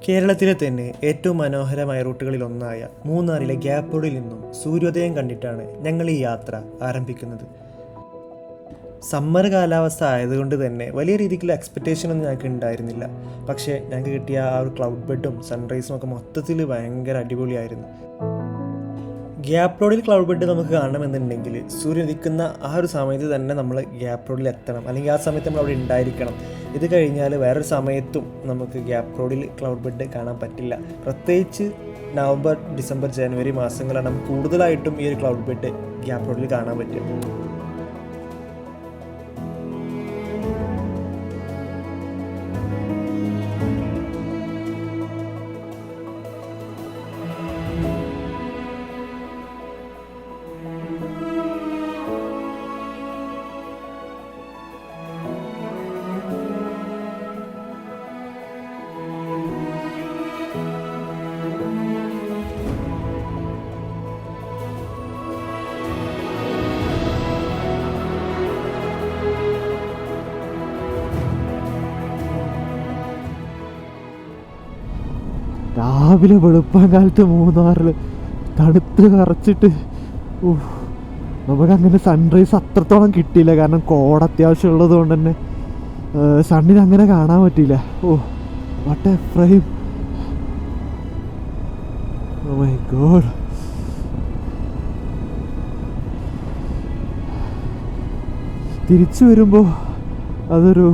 കേരളത്തിലെ തന്നെ ഏറ്റവും മനോഹരമായ റൂട്ടുകളിലൊന്നായ മൂന്നാറിലെ ഗ്യാപ്പ് റോഡിൽ നിന്നും സൂര്യോദയം കണ്ടിട്ടാണ് ഞങ്ങൾ ഈ യാത്ര ആരംഭിക്കുന്നത്. സമ്മർ കാലാവസ്ഥ ആയതുകൊണ്ട് തന്നെ വലിയ രീതിക്കുള്ള എക്സ്പെക്റ്റേഷനൊന്നും ഞങ്ങൾക്ക് ഉണ്ടായിരുന്നില്ല. പക്ഷേ ഞങ്ങൾക്ക് കിട്ടിയ ആ ഒരു ക്ലൗഡ് ബെഡും സൺറൈസും ഒക്കെ മൊത്തത്തിൽ ഭയങ്കര അടിപൊളിയായിരുന്നു. ഗ്യാപ്പ് റോഡിൽ ക്ലൗഡ് ബെഡ് നമുക്ക് കാണണമെന്നുണ്ടെങ്കിൽ സൂര്യൻ ഉദിക്കുന്ന ആ ഒരു സമയത്ത് തന്നെ നമ്മൾ ഗ്യാപ്പ് റോഡിൽ എത്തണം, അല്ലെങ്കിൽ ആ സമയത്ത് നമ്മൾ അവിടെ ഉണ്ടായിരിക്കണം. ഇത് കഴിഞ്ഞാൽ വേറൊരു സമയത്തും നമുക്ക് ഗ്യാപ്പ് റോഡിൽ ക്ലൗഡ് ബെഡ് കാണാൻ പറ്റില്ല. പ്രത്യേകിച്ച് നവംബർ, ഡിസംബർ, ജനുവരി മാസങ്ങളാണ് നമുക്ക് കൂടുതലായിട്ടും ഈ ഒരു ക്ലൗഡ് ബെഡ് ഗ്യാപ്പ് റോഡിൽ കാണാൻ പറ്റും. രാവിലെ വെളുപ്പാൻ കാലത്ത് മൂന്നാറിൽ തണുത്ത് കറച്ചിട്ട് നമുക്കങ്ങനെ സൺറൈസ് അത്രത്തോളം കിട്ടിയില്ല. കാരണം കോട അത്യാവശ്യം ഉള്ളത് കൊണ്ട് തന്നെ സണ്ണിന് അങ്ങനെ കാണാൻ പറ്റിയില്ല. What a frame! Oh my god! തിരിച്ചു വരുമ്പോൾ അതൊരു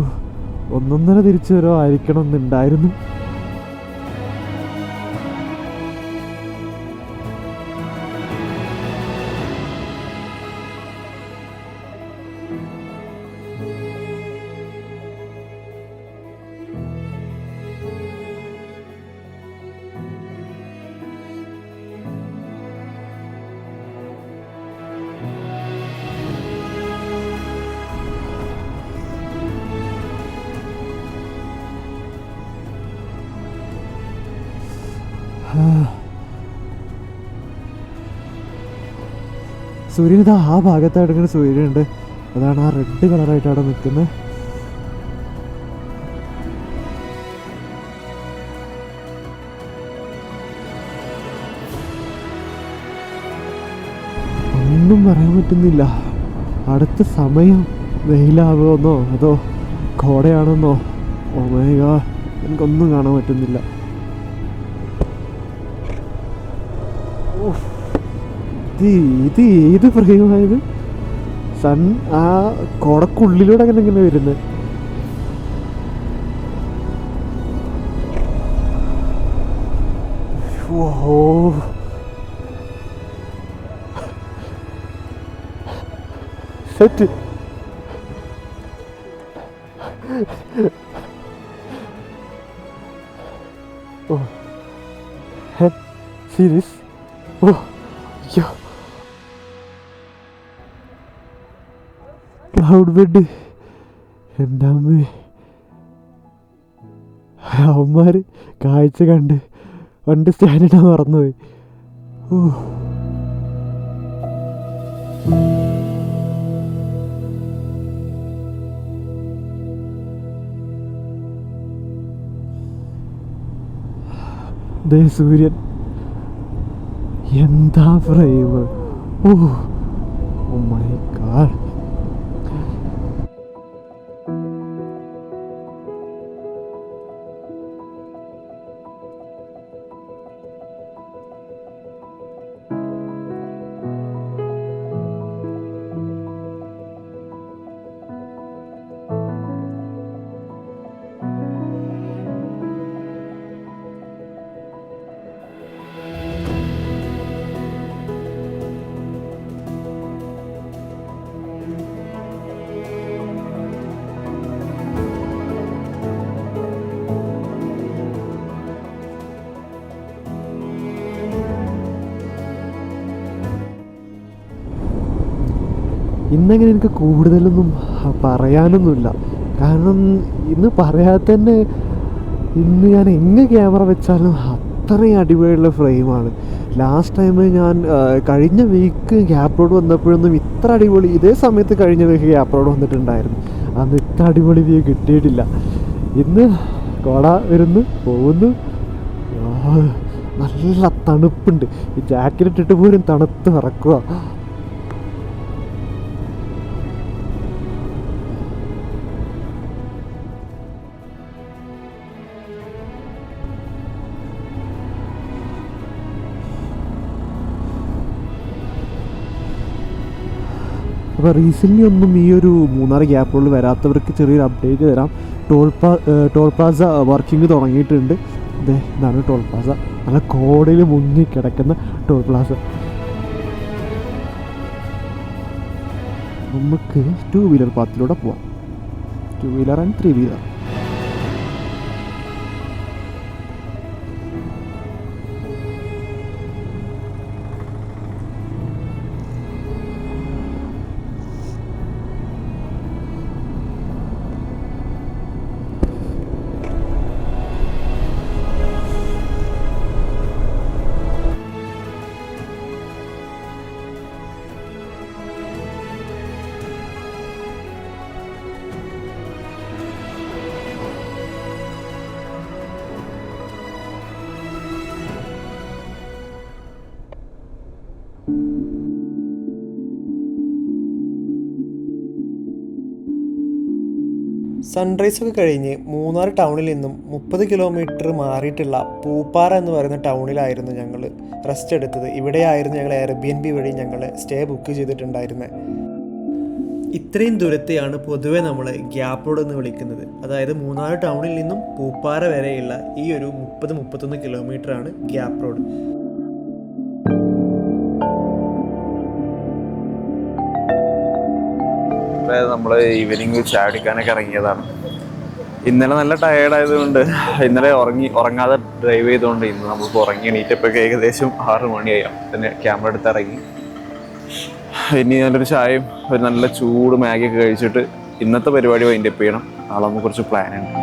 ഒന്നൊന്നര തിരിച്ചു വരോ ആയിരിക്കണം എന്നുണ്ടായിരുന്നു. സൂര്യൻ ഇതാ ആ ഭാഗത്തായിട്ട് ഇങ്ങനെ സൂര്യനുണ്ട്. അതാണ് ആ റെഡ് കളറായിട്ട് അവിടെ നിൽക്കുന്നത്. ഒന്നും പറയാൻ പറ്റുന്നില്ല. അടുത്ത സമയം വെയിലാകുമെന്നോ അതോ കോടയാണെന്നോ ഓ മൈ ഗോഡ്, എനിക്കൊന്നും കാണാൻ പറ്റുന്നില്ല. ഇത് ഏത് ഫ്രെയിമായത്? സൺ ആ കോടക്കുള്ളിലൂടെ അങ്ങനെ ഇങ്ങനെ വരുന്നത്. ഓഹോ, സെറ്റ്. ഓ സീരിയസ്? ഓ യോ, ക്ലൗഡ് ബെഡ്! എൻ്റെ അമ്മേ, അവന്മാർ കാഴ്ച കണ്ട് സ്റ്റാൻഡ് ഇടാൻ മറന്നുപോയി. ദേ സൂര്യൻ, എന്താ ഫ്രെയിം! Oh my God! ഇന്നങ്ങനെ എനിക്ക് കൂടുതലൊന്നും പറയാനൊന്നുമില്ല. കാരണം ഇന്ന് പറയാതെ തന്നെ ഇന്ന് ഞാൻ എങ്ങനെ ക്യാമറ വെച്ചാലും അത്രയും അടിപൊളിയുള്ള ഫ്രെയിമാണ്. ലാസ്റ്റ് ടൈം ഞാൻ കഴിഞ്ഞ വീക്ക് ഗ്യാപ്പ് റോഡ് വന്നപ്പോഴൊന്നും ഇത്ര അടിപൊളി, ഇതേ സമയത്ത് കഴിഞ്ഞ വീക്ക് ഗ്യാപ്പ് റോഡ് വന്നിട്ടുണ്ടായിരുന്നു, അന്ന് ഇത്ര അടിപൊളി വ്യൂ കിട്ടിയിട്ടില്ല. ഇന്ന് കോട വരുന്നു പോകുന്നു, നല്ല തണുപ്പുണ്ട്. ഈ ജാക്കറ്റ് ഇട്ടിട്ട് പോലും തണുത്ത് വിറക്കുക. അപ്പോൾ റീസെൻ്റ്ലി ഒന്നും ഈ ഒരു മൂന്നാർ ഗ്യാപ്പ് റോഡിൽ വരാത്തവർക്ക് ചെറിയൊരു അപ്ഡേറ്റ് തരാം. ടോൾ പ്ലാസ വർക്കിംഗ് തുടങ്ങിയിട്ടുണ്ട്. ഇതാണ് ടോൾ പ്ലാസ, നല്ല കോടയിൽ മുങ്ങി കിടക്കുന്ന ടോൾ പ്ലാസ. നമുക്ക് 2 വീലർ പാത്തിലൂടെ പോവാം. 2 വീലർ ആൻഡ് 3 വീലർ. സൺറൈസ് ഒക്കെ കഴിഞ്ഞ് മൂന്നാർ ടൗണിൽ നിന്നും 30 കിലോമീറ്റർ മാറിയിട്ടുള്ള പൂപ്പാറ എന്ന് പറയുന്ന ടൗണിലായിരുന്നു ഞങ്ങൾ റെസ്റ്റ് എടുത്തത്. ഇവിടെയായിരുന്നു ഞങ്ങൾ എയർബിഎൻബി വഴി ഞങ്ങൾ സ്റ്റേ ബുക്ക് ചെയ്തിട്ടുണ്ടായിരുന്നത്. ഇത്രയും ദൂരത്തെയാണ് പൊതുവെ നമ്മൾ ഗ്യാപ്പ് റോഡ് എന്ന് വിളിക്കുന്നത്. അതായത് മൂന്നാർ ടൗണിൽ നിന്നും പൂപ്പാറ വരെയുള്ള ഈ ഒരു 30-31 കിലോമീറ്ററാണ് ഗ്യാപ്പ് റോഡ്. നമ്മൾ ഈവനിങ് ചാടിക്കാനൊക്കെ ഇറങ്ങിയതാണ്. ഇന്നലെ നല്ല ടയേർഡായതുകൊണ്ട് ഇന്നലെ ഉറങ്ങാതെ ഡ്രൈവ് ചെയ്തുകൊണ്ട് ഇന്ന് നമുക്ക് ഉറങ്ങി എണീറ്റപ്പോഴൊക്കെ ഏകദേശം 6 മണിയായി. പിന്നെ ക്യാമറ എടുത്ത് ഇറങ്ങി. ഇനി നല്ലൊരു ചായയും ഒരു നല്ല ചൂട് മാഗിയൊക്കെ കഴിച്ചിട്ട് ഇന്നത്തെ പരിപാടി വൈൻഡപ്പ് ചെയ്യണം. നാളെ നമുക്ക് കുറച്ച് പ്ലാനുണ്ട്.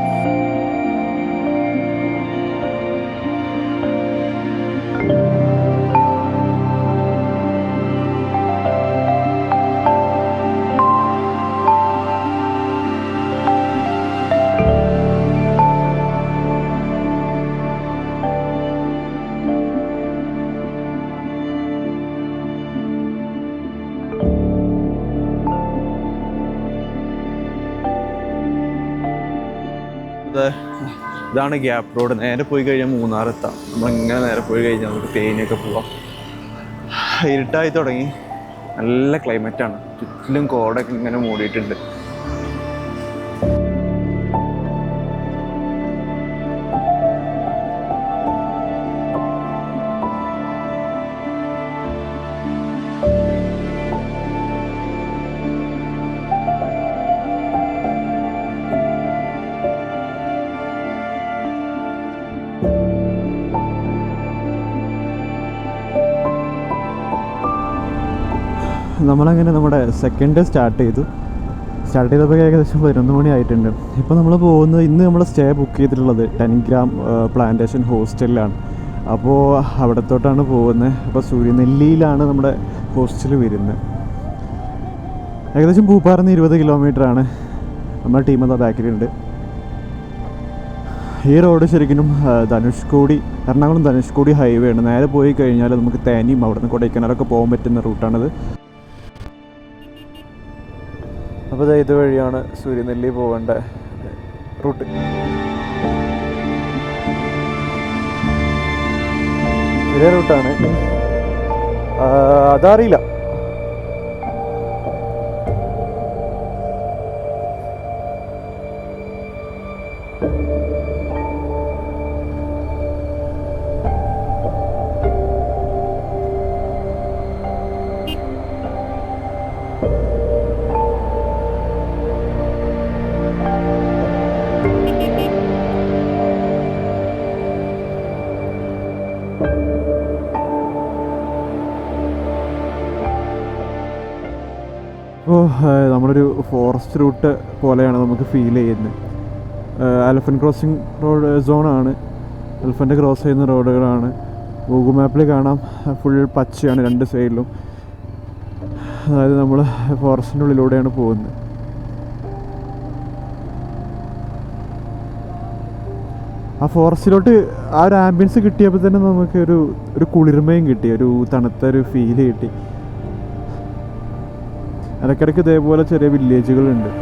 ഇതാണ് ഗ്യാപ്പ് റോഡ്. നേരെ പോയി കഴിഞ്ഞാൽ മൂന്നാറെത്താം. നമ്മളിങ്ങനെ നേരെ പോയി കഴിഞ്ഞാൽ നമുക്ക് തേനിയൊക്കെ പോവാം. ഇരുട്ടായി തുടങ്ങി. നല്ല ക്ലൈമറ്റാണ്. ചുറ്റിലും കോടൊക്കെ ഇങ്ങനെ മൂടിയിട്ടുണ്ട്. നമ്മളങ്ങനെ നമ്മുടെ സെക്കൻഡ് ഡേ സ്റ്റാർട്ട് ചെയ്തപ്പോൾ ഏകദേശം 11 മണി ആയിട്ടുണ്ട്. ഇപ്പോൾ നമ്മൾ പോകുന്നത്, ഇന്ന് നമ്മൾ സ്റ്റേ ബുക്ക് ചെയ്തിട്ടുള്ളത് 10 ഗ്രാം പ്ലാന്റേഷൻ ഹോസ്റ്റലിലാണ്. അപ്പോൾ അവിടത്തോട്ടാണ് പോകുന്നത്. അപ്പോൾ സൂര്യനെല്ലിയിലാണ് നമ്മുടെ ഹോസ്റ്റൽ വരുന്നത്. ഏകദേശം പൂപ്പാറന്ന് 20 കിലോമീറ്ററാണ്. നമ്മുടെ ടീം എന്താ ബാക്കിലുണ്ട്. ഈ റോഡ് ശരിക്കും ധനുഷ്കോടി, എറണാകുളം ധനുഷ്കോടി ഹൈവേ ആണ്. നേരെ പോയി കഴിഞ്ഞാൽ നമുക്ക് തേനിയും അവിടെ നിന്ന് കൊടൈക്കനാലൊക്കെ പോകാൻ പറ്റുന്ന റൂട്ടാണിത്. അപ്പോൾ ഇതുവഴിയാണ് സൂര്യനെല്ലി പോകേണ്ട റൂട്ട്. ഇതേ റൂട്ടാണ്. അതറിയില്ല. അപ്പോൾ നമ്മളൊരു ഫോറസ്റ്റ് റൂട്ട് പോലെയാണ് നമുക്ക് ഫീൽ ചെയ്യുന്നത്. എലഫൻറ്റ് ക്രോസിങ് റോഡ് സോണാണ്. എലഫൻറ്റ് ക്രോസ് ചെയ്യുന്ന റോഡുകളാണ്. ഗൂഗിൾ മാപ്പിൽ കാണാം ഫുൾ പച്ചയാണ് 2 സൈഡിലും. അതായത് നമ്മൾ ഫോറസ്റ്റിൻ്റെ ഉള്ളിലൂടെയാണ് പോകുന്നത്. ആ ഫോറസ്റ്റിലോട്ട് ആ ഒരു ആംബിയൻസ് കിട്ടിയപ്പോൾ തന്നെ നമുക്ക് ഒരു കുളിർമയും കിട്ടി, ഒരു തണുത്ത ഒരു ഫീല് കിട്ടി. ഇടയ്ക്കിടയ്ക്ക് ഇതേപോലെ ചെറിയ വില്ലേജുകളുണ്ട്.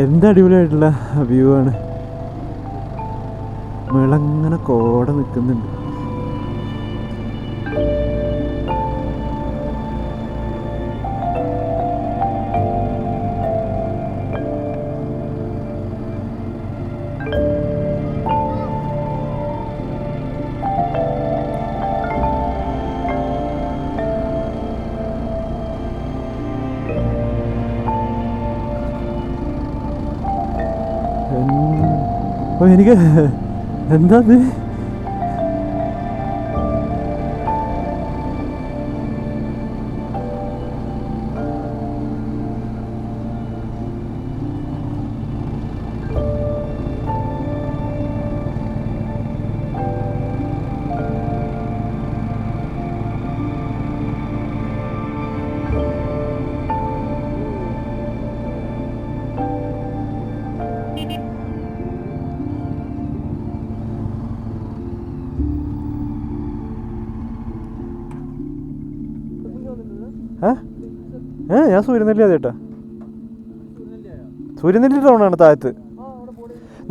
എന്ത് അടിപൊളിയായിട്ടുള്ള വ്യൂ ആണ്. മേളങ്ങനെ കോട നിൽക്കുന്നുണ്ട്. എനിക്ക് എന്താ അത്? ഞാൻ സൂര്യനെല്ലി അതേട്ടാ, സൂര്യനെല്ലി ടൗണാണ് താഴത്ത്.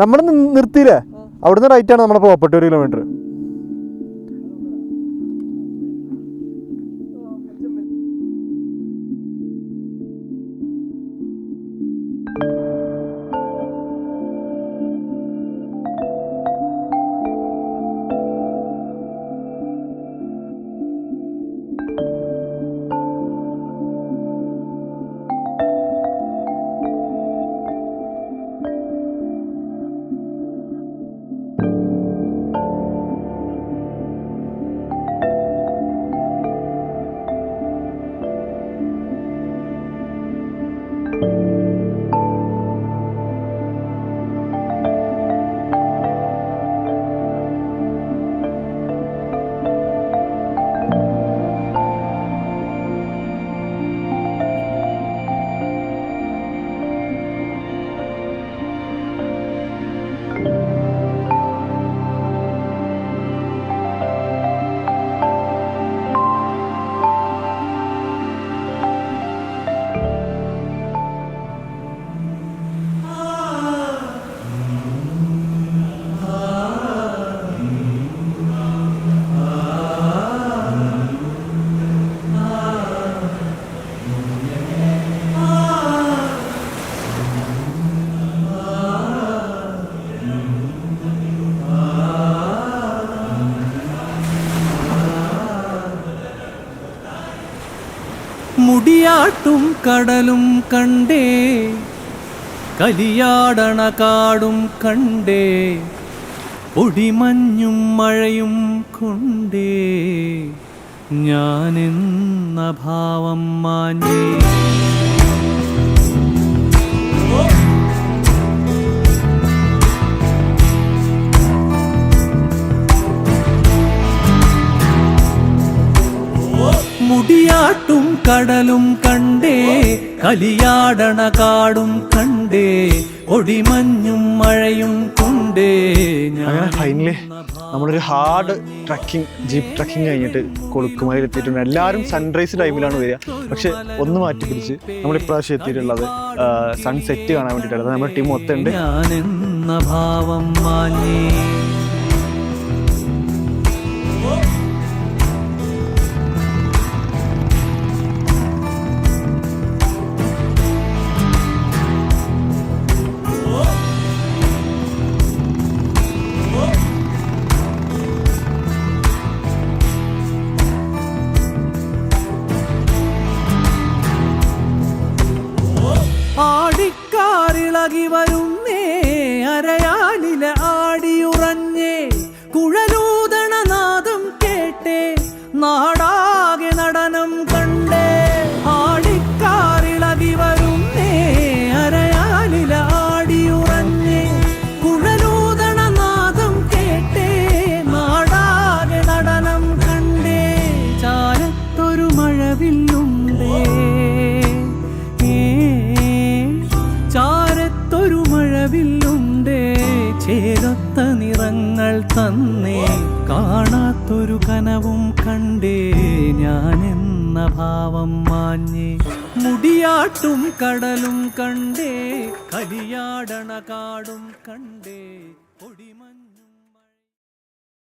നമ്മൾ നിർത്തിയില്ലേ, അവിടുന്ന് റൈറ്റാണ് നമ്മുടെ പ്രോപ്പർട്ടി 1 കിലോമീറ്റർ. മുടിയാട്ടും കടലും കണ്ടേ, കലിയാടണ കാടും കണ്ടേ, പൊടിമഞ്ഞും മഴയും കൊണ്ടേ, ഞാനെന്ന ഭാവം മാഞ്ഞേ. മുടിയാട്ടും കടലും കണ്ടേ, കലിയാടണ കാടും കണ്ടേ, ഒടിമഞ്ഞും മഴയും കൊണ്ടേ. അങ്ങനെ ഫൈനലി നമ്മളൊരു ഹാർഡ് ജീപ്പ് ട്രക്കിംഗ് കഴിഞ്ഞിട്ട് കൊളുക്കുമലയിൽ എത്തിയിട്ടുണ്ട്. എല്ലാവരും സൺറൈസ് ടൈമിലാണ് വരിക, പക്ഷെ ഒന്ന് മാറ്റി പിടിച്ച് നമ്മൾ ഇപ്രാവശ്യം എത്തിയിട്ടുള്ളത് സൺസെറ്റ് കാണാൻ വേണ്ടിയിട്ടാണ്. നമ്മുടെ ടീം മൊത്തം ഉണ്ട്. ഞാനെന്ന ഭാവം മാഞ്ഞേ. ഇളകി വരുന്നേ അരയാലില ആടിയുറഞ്ഞേ കുഴലൂതണനാദം കേട്ടേ നാടാകെ നടനം കണ്ടേ ആടിക്കാറിളകി വരുന്നേ അരയാലില ആടിയുറഞ്ഞേ കുഴലൂതണനാദം കേട്ടേ നാടാകെ നടനം കണ്ടേ ചാരത്തൊരു മഴവില്ലുണ്ടേ ചാരത്തൊരു മഴവില്ലുണ്ടേ ചേരൊത്ത നിറങ്ങൾ തന്നേ കാണാത്തൊരു കനവും കണ്ടേ ഞാനെന്ന ഭാവം മാഞ്ഞേ മുടിയാട്ടും കടലും കണ്ടേ കലിയാടണ കാടും കണ്ടേ.